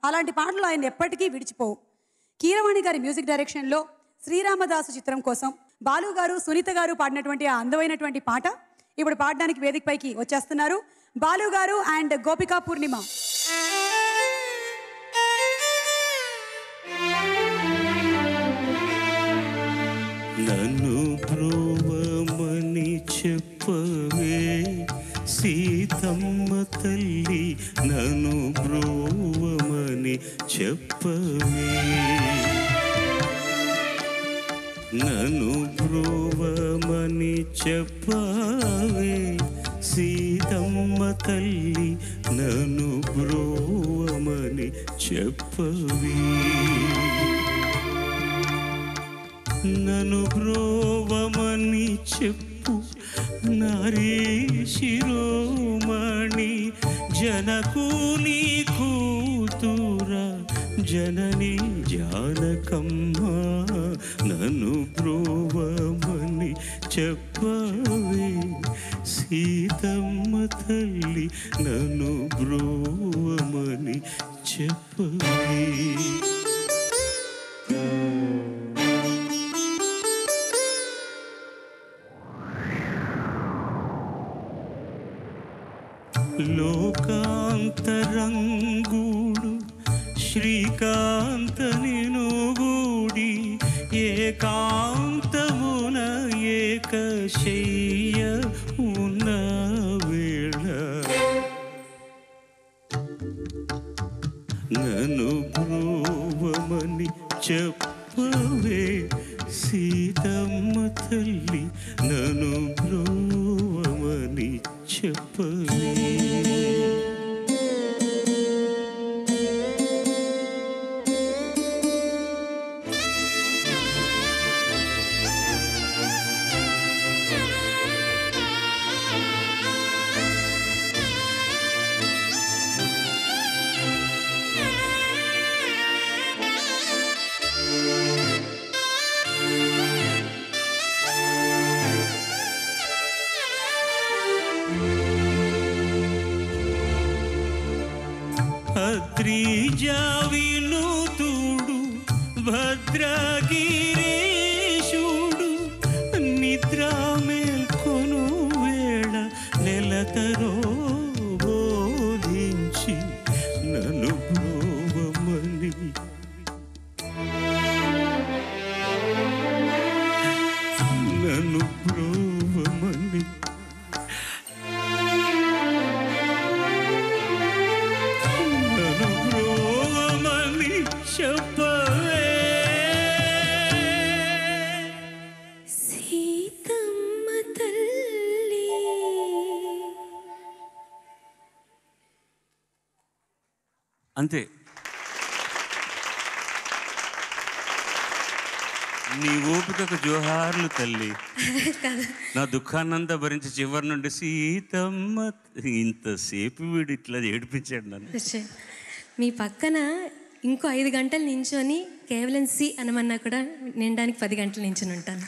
అలాంటి పాటలు ఆయన ఎప్పటికీ విడిచిపోవు. కీరవాణి గారి మ్యూజిక్ డైరెక్షన్లో శ్రీరామదాసు చిత్రం కోసం బాలు గారు సునీత గారు పాడినటువంటి ఆ అందమైనటువంటి పాట ఇప్పుడు పాడడానికి వేదికపైకి వచ్చేస్తున్నారు బాలు గారు అండ్ గోపికా పూర్ణిమ. నన్ను బ్రోవమని చెప్పవే సీతమ్మ తల్లి, నన్ను బ్రోవమని చెప్పవే, నన్ను బ్రోవమని చెప్పవే సీతమ్మ తల్లి, నన్ను బ్రోవమని చెప్పవే, నన్ను బ్రోవమని చెప్పు నారీ శిరోమణి, జనకుని కూతురా జనని జానకమ్మ, నన్ను బ్రోవమని చెప్పవే సీతమ్మ తల్లి, నన్ను బ్రోవమని చెప్పవే. లోకాంతరంగుడు శ్రీకాంత నినుగూడి ఏకాంతమున ఏకశయ్య ఉన్న వేళ, నన్ను బ్రో చెప్పవే సీతమ్మ తల్లి నన్ను బ్రోవమని చెప్పవే. అద్రిజావినూతుడు భద్రగిరీశుడు నిద్ర మేల్కొను వేళ నెలతరో బోధించి నన్ను బ్రోవమని నన్ను బ్రోవమని చెప్పవే సీతమ్మ తల్లి. అంతే. నీ ఓపికకు జోహార్లు తల్లి. నా దుఃఖాన్నంతా భరించి చివరి నుండి సీతమ్మ ఇంతసేపు వీడు ఇట్లా ఏడిపించాడు నన్ను. మీ పక్కన ఇంకో 5 గంటలు నించొని కేవలం సి అనమన్నా కూడా నిండడానికి 10 గంటలు నించొని ఉంటాను.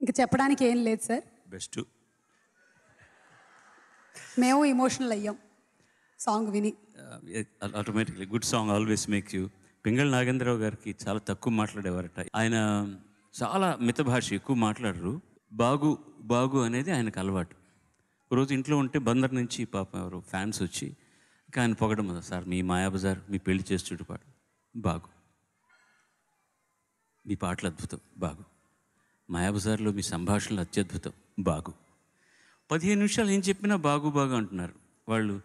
ఇంకా చెప్పడానికి ఏం లేదు సార్. బెస్ట్. మేము ఎమోషనల్ అయ్యాం సాంగ్ విని. Automatically good song always make you. Pingali Nagendrarao గారికి చాలా తక్కువ మాట్లాడేవారట. ఆయన చాలా మిత భాష, ఎక్కువ మాట్లాడరు. బాగు బాగు అనేది ఆయనకు అలవాటు. రోజు ఇంట్లో ఉంటే బందర్ నుంచి పాపం ఎవరు ఫ్యాన్స్ వచ్చి ఇంకా ఆయన పొగడం, సార్ మీ మాయాబజార్, మీ పెళ్లి చేసి చూడు పాడు బాగు, మీ పాటలు అద్భుతం బాగు, మాయాబజార్లో మీ సంభాషణలు అత్యద్భుతం బాగు. 15 నిమిషాలు ఏం చెప్పినా బాగు బాగు అంటున్నారు వాళ్ళు.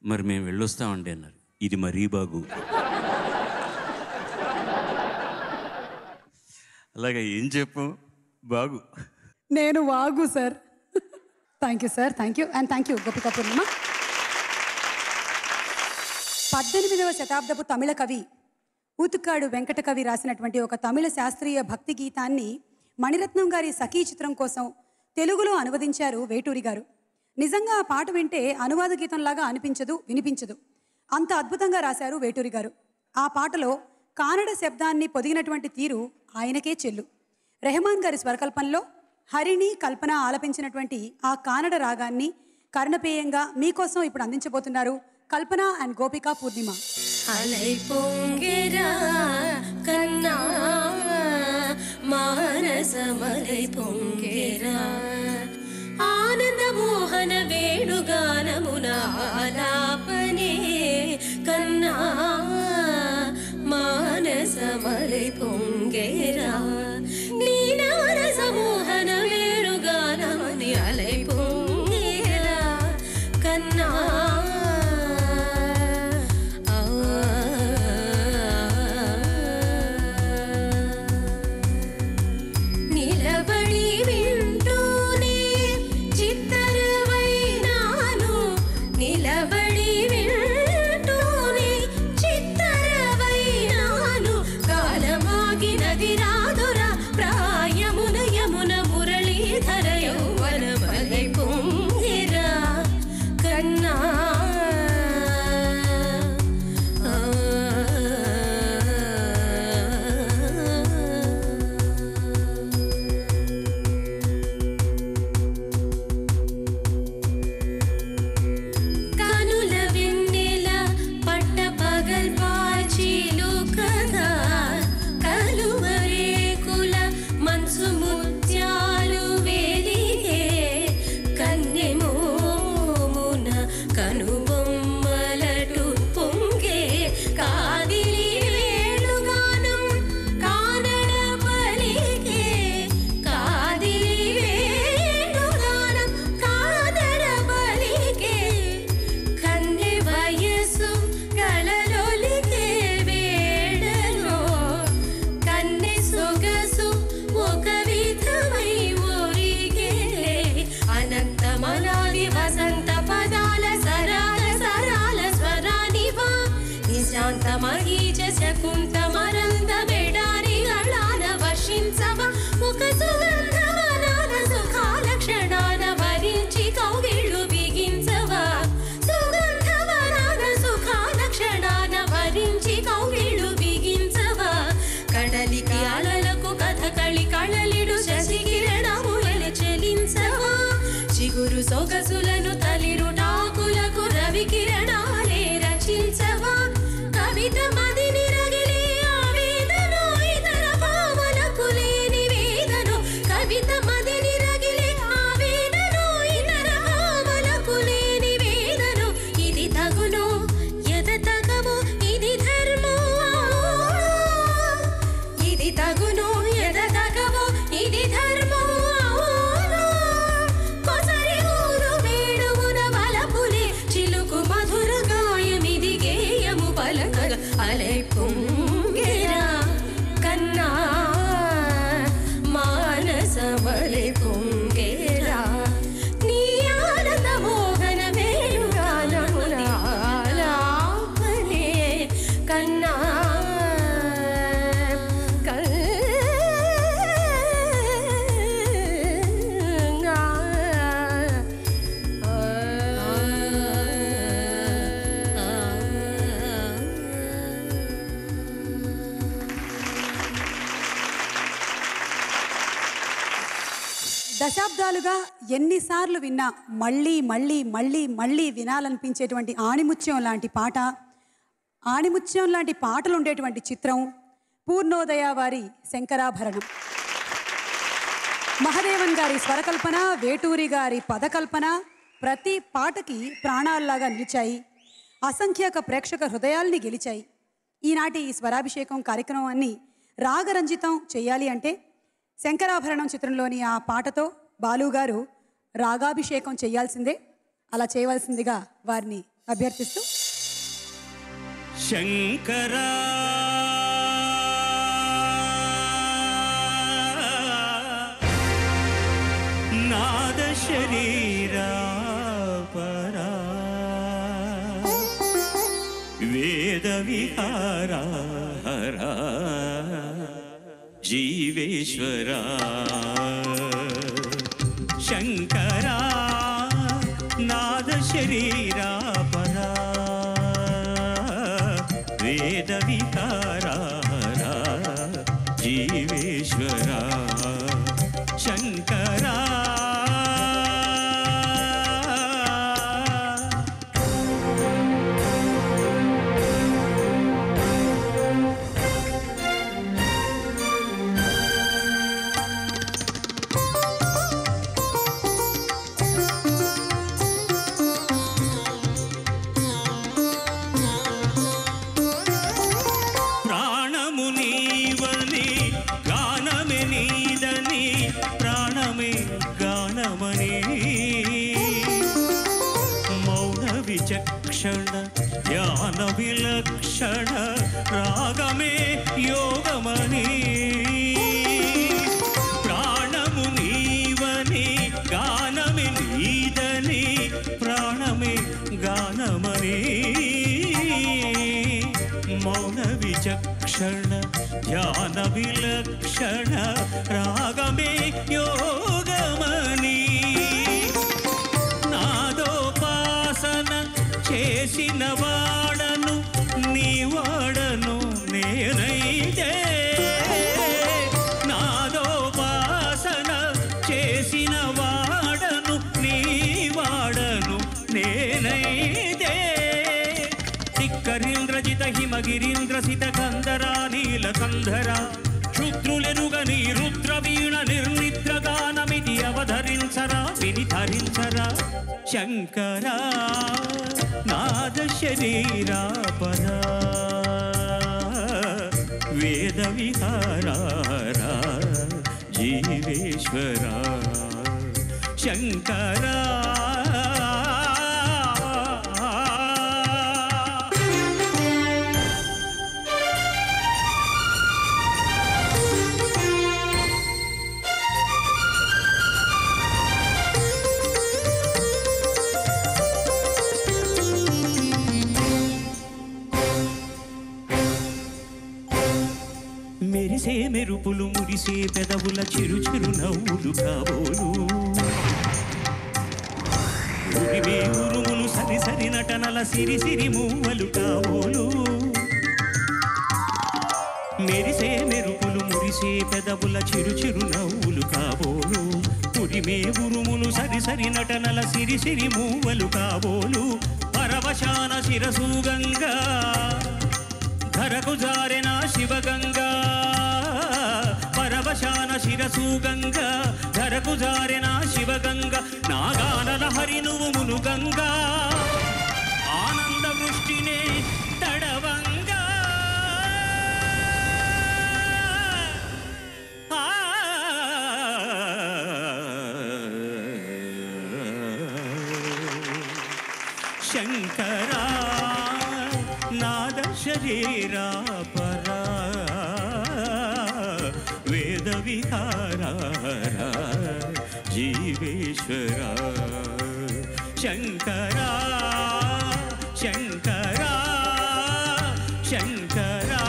మరి మేము వెళ్ళొస్తామండి అన్నారు. ఇది మరీ బాగు. అలాగే ఏం చెప్పాం బాగు. నేను వాగు sir. Thank you sir, thank you and thank you Gopika Poornima. 18వ శతాబ్దపు తమిళ కవి ఊతుక్కాడు వెంకట కవి రాసినటువంటి ఒక తమిళ శాస్త్రీయ భక్తి గీతాన్ని మణిరత్నం గారి సఖీ చిత్రం కోసం తెలుగులో అనువదించారు వేటూరి గారు. నిజంగా ఆ పాట వింటే అనువాద గీతంలాగా అనిపించదు, వినిపించదు. అంత అద్భుతంగా రాశారు వేటూరి గారు. ఆ పాటలో కానడ శబ్దాన్ని పొదిగినటువంటి తీరు ఆయనకే చెల్లు. రెహమాన్ గారి స్వరకల్పనలో హరిణి కల్పన ఆలపించినటువంటి ఆ కానడ రాగాన్ని కర్ణపేయంగా మీకోసం ఇప్పుడు అందించబోతున్నారు కల్పన అండ్ గోపికా పూర్ణిమ. అలై పొంగెరా కన్నా మానసమలై పొంగెరా ఆనంద మోహన వేణుగానమున ఆలాపనే కన్నా మానసమలై పొంగెరా నీనార సమోహన వేణుగానమని అలై పొంగెరా కన్నా నిలబడి వింటూనే చిత్తరవైనాను నిలబడి వింటూనే చిత్తరవైనాను కాలమాగి దశాబ్దాలుగా ఎన్నిసార్లు విన్నా మళ్ళీ మళ్ళీ మళ్ళీ మళ్ళీ వినాలనిపించేటువంటి ఆణిముత్యం లాంటి పాట, ఆణిముత్యం లాంటి పాటలు ఉండేటువంటి చిత్రం పూర్ణోదయ వారి శంకరాభరణం. మహదేవన్ గారి స్వరకల్పన, వేటూరి గారి పదకల్పన ప్రతి పాటకి ప్రాణాల్లాగా నిలిచాయి. అసంఖ్యాక ప్రేక్షక హృదయాల్ని గెలిచాయి. ఈనాటి ఈ స్వరాభిషేకం కార్యక్రమాన్ని రాగరంజితం చేయాలి అంటే శంకరాభరణం చిత్రంలోని ఆ పాటతో బాలుగారు రాగాభిషేకం చేయాల్సిందే. అలా చేయవలసిందిగా వారిని అభ్యర్థిస్తూ శంకరా నాద శరీరా పరా వేద విహారా హరా జీవేశ్వరా శంకరా నాద శరీరా పరా వేద విహారా హరా జీవేశ్వరా శంకరా ధ్యాన విలక్షణ రాగమే యోగమని ప్రాణము నీవని గానమే నీదని ప్రాణమే గానమని మౌన విచక్షణ ధ్యాన విలక్షణ రాగమే యోగమని నాదోపాసన చేసిన వాడను నీ వాడను నేనైతే నాదోపాసన చేసిన వాడను నీ వాడను నేనైతే ధిక్కరీంద్రజిత హిమగిరీంద్రసిత కందరా నీలకంధరా క్షుద్రులెరుగని రుద్రవీణ నిర్నిద్రగానమిది అవధరించరా వినిధరించరా శంకరా నాద శరీరా పరా వేద విహారా జీవేశ్వరా శంకరా మెరిసే మెరుపులు మురిసే పెదవుల చిరు చిరు నవ్వులు కాబోలు ఉరిమే ఉరుములు సరి సరి నటనల సిరి సిరి మూవలు కాబోలు మెరిసే మెరుపులు మురిసే పెదవుల చిరు చిరు నవ్వులు కాబోలు ఉరిమే ఉరుములు సరి సరి నటనల సిరి సిరి మూవలు కాబోలు పరవశాన శిరసూగంగా ధరకు జారెనా శివగంగా పరవశాన శిరసూగంగా ధరకు జారెనా శివగంగా నాగానల హరి నువ్వు మునుగంగా ఆనంద వృష్టినే తడవంగా శంకరా నాద శరీరా పరా వేద విహారా జీవేశ్వరా శంకరా శంకరా శంకరా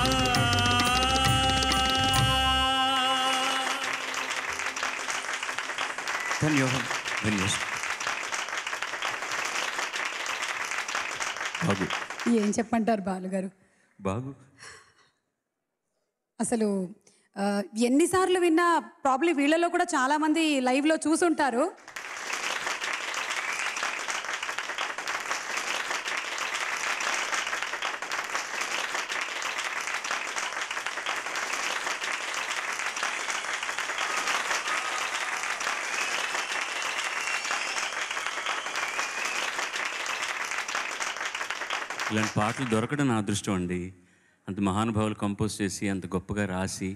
ధన్యవాదం. బాగు ఏం చెప్పంటారు బాలుగారు? బాగు అసలు ఎన్నిసార్లు విన్నా ప్రాబ్లీ వీళ్ళలో కూడా చాలామంది లైవ్లో చూసుంటారు. ఇలాంటి పాటలు దొరకడం నా అదృష్టం అండి. అంత మహానుభావులు కంపోజ్ చేసి అంత గొప్పగా రాసి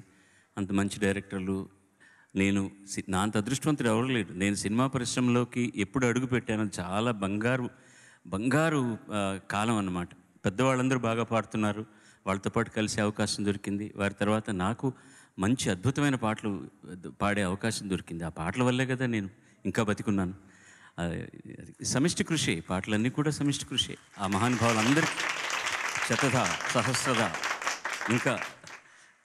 అంత మంచి డైరెక్టర్లు. నేను నా అంత అదృష్టవంతుడు ఎవరు లేడు. నేను సినిమా పరిశ్రమలోకి ఎప్పుడు అడుగు పెట్టాను చాలా బంగారు కాలం అన్నమాట. పెద్దవాళ్ళందరూ బాగా పాడుతున్నారు, వాళ్ళతో పాటు కలిసే అవకాశం దొరికింది. వారి తర్వాత నాకు మంచి అద్భుతమైన పాటలు పాడే అవకాశం దొరికింది. ఆ పాటల వల్లే కదా నేను ఇంకా బతికున్నాను. సమిష్టి కృషి, పాటలన్నీ కూడా సమిష్టి కృషి. ఆ మహానుభావులందరికీ శతధ సహస్రధ ఇంకా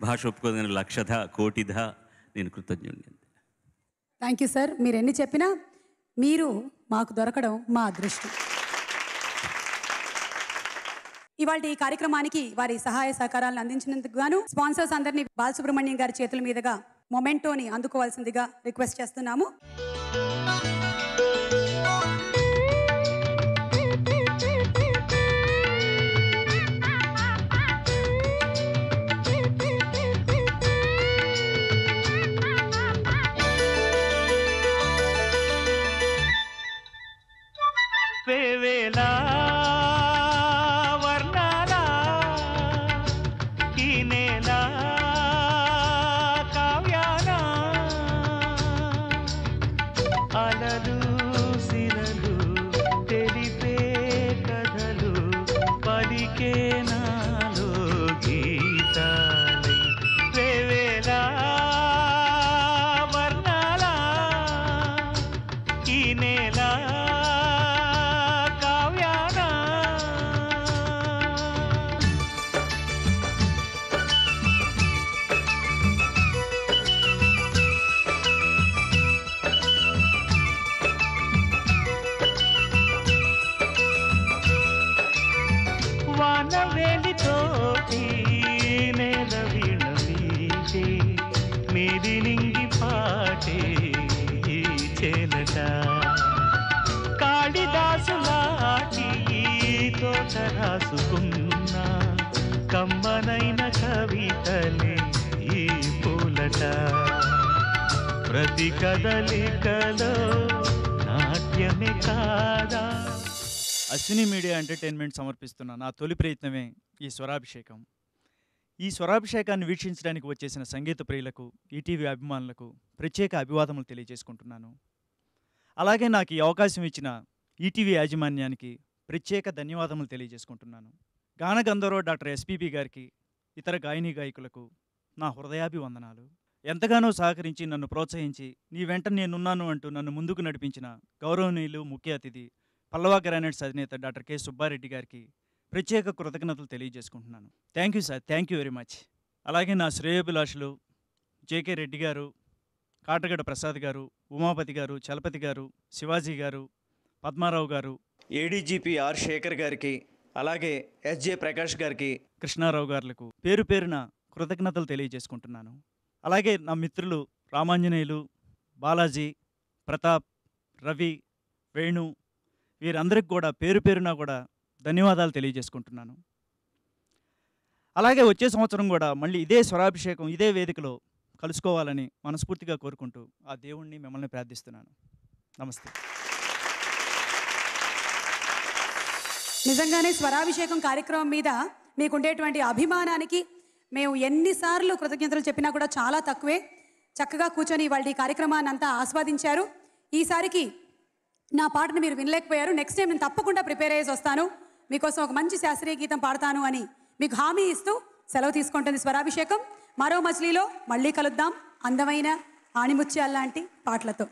భాష ఒప్పుకోదని లక్షధ కోటిధ నేను కృతజ్ఞుడిని. Thank you sir. మీరు ఎన్ని చెప్పినా మీరు మాకు దొరకడం మా అదృష్టం. ఇవాళ ఈ కార్యక్రమానికి వారి సహాయ సహకారాలను అందించినందుకు గాను స్పాన్సర్స్ అందరినీ బాలసుబ్రహ్మణ్యం గారి చేతుల మీదుగా మొమెంటోని అందుకోవాల్సిందిగా రిక్వెస్ట్ చేస్తున్నాము. వేవేలా వర్ణాల ఈ నేల కావ్యాన అలలు సిరలు తెలిపే కథలు పలికే నాలో గీతాలే. వేవేలా వర్ణాల ఈ నేల వానవేలితోటి నేల వీణ వీటే మీది నింగి పాటే ఈ చేలట కాళిదాసులాటి తోట రాసుకున్న కమ్మనైన కవితలే ఈ పూలట ప్రతి కదలికలో నాట్యమే కాదా. అశ్విని మీడియా ఎంటర్టైన్మెంట్ సమర్పిస్తున్న నా తొలి ప్రయత్నమే ఈ స్వరాభిషేకం. ఈ స్వరాభిషేకాన్ని వీక్షించడానికి వచ్చేసిన సంగీత ప్రియులకు, ఈటీవీ అభిమానులకు ప్రత్యేక అభివాదములు తెలియజేసుకుంటున్నాను. అలాగే నాకు ఈ అవకాశం ఇచ్చిన ఈటీవీ యాజమాన్యానికి ప్రత్యేక ధన్యవాదములు తెలియజేసుకుంటున్నాను. గానగంధర్వ డాక్టర్ ఎస్పీబీ గారికి, ఇతర గాయనీ గాయకులకు నా హృదయాభివందనాలు. ఎంతగానో సహకరించి నన్ను ప్రోత్సహించి నీ వెంట నేనున్నాను అంటూ నన్ను ముందుకు నడిపించిన గౌరవనీయులు ముఖ్య అతిథి పల్లవ గ్రానైట్స్ అధినేత డాక్టర్ కె సుబ్బారెడ్డి గారికి ప్రత్యేక కృతజ్ఞతలు తెలియజేసుకుంటున్నాను. Thank you sir, thank you very much. అలాగే నా శ్రేయోభిలాషులు జేకే రెడ్డి గారు, కాటగడ ప్రసాద్ గారు, ఉమాపతి గారు, చలపతి గారు, శివాజీ గారు, పద్మారావు గారు, ఏడీజీపీ ఆర్ శేఖర్ గారికి, అలాగే ఎస్జే ప్రకాష్ గారికి, కృష్ణారావు గారులకు పేరు పేరున కృతజ్ఞతలు తెలియజేసుకుంటున్నాను. అలాగే నా మిత్రులు రామాంజనేయులు, బాలాజీ, ప్రతాప్, రవి, వేణు వీరందరికి కూడా పేరు పేరున కూడా ధన్యవాదాలు తెలియజేసుకుంటున్నాను. అలాగే వచ్చే సంవత్సరం కూడా మళ్ళీ ఇదే స్వరాభిషేకం ఇదే వేదికలో కలుసుకోవాలని మనస్ఫూర్తిగా కోరుకుంటూ ఆ దేవుణ్ణి మిమ్మల్ని ప్రార్థిస్తున్నాను. నమస్తే. నిజంగానే స్వరాభిషేకం కార్యక్రమం మీద మీకు ఉండేటువంటి అభిమానానికి మేము ఎన్నిసార్లు కృతజ్ఞతలు చెప్పినా కూడా చాలా తక్కువే. చక్కగా కూర్చొని వాళ్ళ ఈ కార్యక్రమాన్ని అంతా ఆస్వాదించారు. ఈసారికి నా పాటను మీరు వినలేకపోయారు. నెక్స్ట్ టైం నేను తప్పకుండా ప్రిపేర్ అయ్యేసి వస్తాను, మీకోసం ఒక మంచి శాస్త్రీయ గీతం పాడతాను అని మీకు హామీ ఇస్తూ సెలవు తీసుకుంటుంది స్వరాభిషేకం. మరో మజిలీలో మళ్ళీ కలుద్దాం అందమైన ఆణిముత్యాల లాంటి పాటలతో.